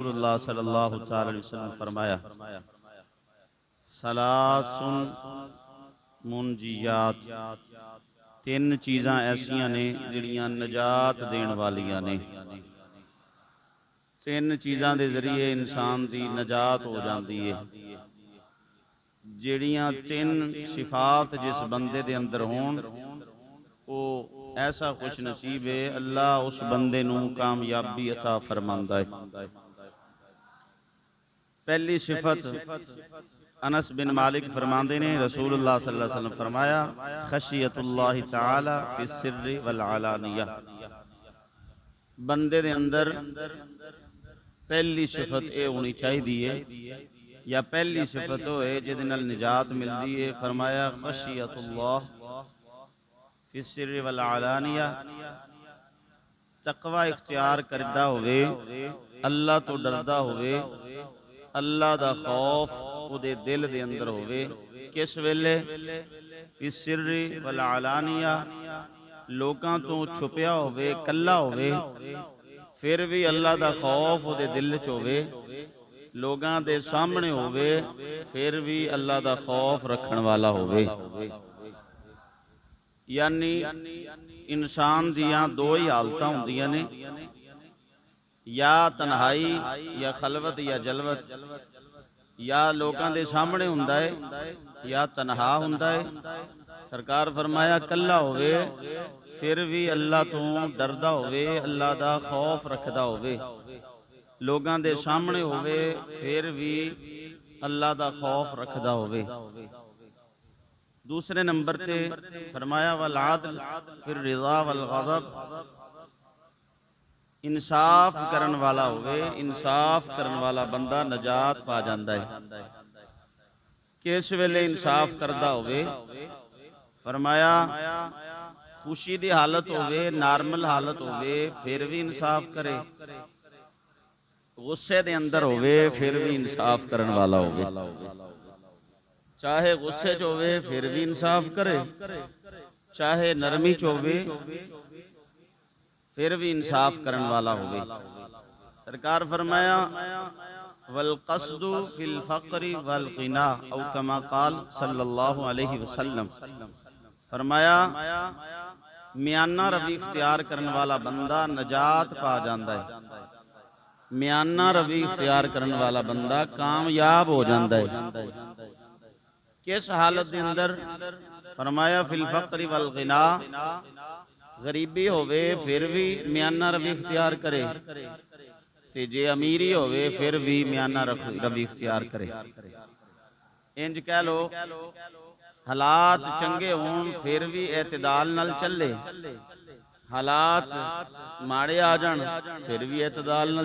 रसूलुल्लाह सल्लल्लाहु अलैहि वसल्लम फरमाया, सलासुन मुनजियात, तीन चीज़ां ऐसियां ने जिहड़ियां नजात देण वालियां ने। तीन चीज़ां दे जरिए इंसान दी नजात हो जाती है। जिहड़ियां तीन सिफात जिस बंदे दे अंदर होण, वो ऐसा खुश नसीब है, अल्लाह उस बंदे नूं कामयाबी अता फरमांदा है। पहली सिफत अनस बिन मालिक फरमाते ने, रसूलुल्लाह सल्लल्लाहु अलैहि वसल्लम फरमाया, खशियतुल्लाह तआला फिस सिर्रि वल अलानिया। बंदे दे अंदर पहली सिफत यह होनी चाहिए, या पहली सिफत होए जिहदे नाल निजात मिलती है। फरमाया खशियतुल्लाह फिस सिर्रि वल अलानिया, तकवा इख्तियार करदा होवे, अल्लाह तो डरदा होवे, अल्लाह दा खौफ उहदे दिल दे अंदर होवे। किस वेले? फिस सिर्रि वल अलानिया, लोकां तो छुपिया होवे, कल्ला होवे, फिर भी अल्लाह दा खौफ उहदे दिल च होवे। लोगां दे सामने होवे, फिर भी अल्लाह दा खौफ रखण वाला होवे। यानी इंसान दियां दो ही हालतां हुंदियां ने, या तन्हाई या खलवत या जलवत। या लोगों के सामने हुंदा है या तनहा हुंदा है। सरकार फरमाया कल्ला होवे फिर भी अल्लाह तो डरदा होवे, अल्लाह दा खौफ रखदा होवे। लोगों के सामने होवे फिर भी अल्लाह दा खौफ रखदा होवे। दूसरे नंबर ते फरमाया वल आदल फिर रिज़ा वल गज़ब, इंसाफ करन वाला होवे। इंसाफ करन वाला बंदा नजात पा जांदा है। किस वेले इंसाफ करदा होवे? फरमाया खुशी दी हालत होवे, नार्मल हालत होवे, फिर भी इंसाफ करे। गुस्से दे अंदर होवे फिर भी इंसाफ करन वाला होवे। चाहे गुस्से च होवे फिर भी इंसाफ करे, चाहे नरमी च होवे फिर भी इंसाफ करन वाला होवे। सरकार फरमाया वल कसदु फिल फक्री वल गिना औ कमा काल सल्लल्लाहु अलैहि वसल्लम। फरमाया मियाना रवि इख्तियार करन वाला बंदा नजात पा जांदा है। मियाना रवि इख्तियार करन वाला बंदा कामयाब हो जांदा है। किस हालत के अंदर? फरमाया फिल फक्री वल गिना, गरीबी होवे फिर भी मियाना रवि इख्तियार करे, ते जे अमीरी होवे फिर भी मियाना रवि इख्तियार करे। इंज कह लो हालात चंगे होण फिर भी एतदाल नाल चले, हालात माड़े आ जाण फिर भी एतदाल नाल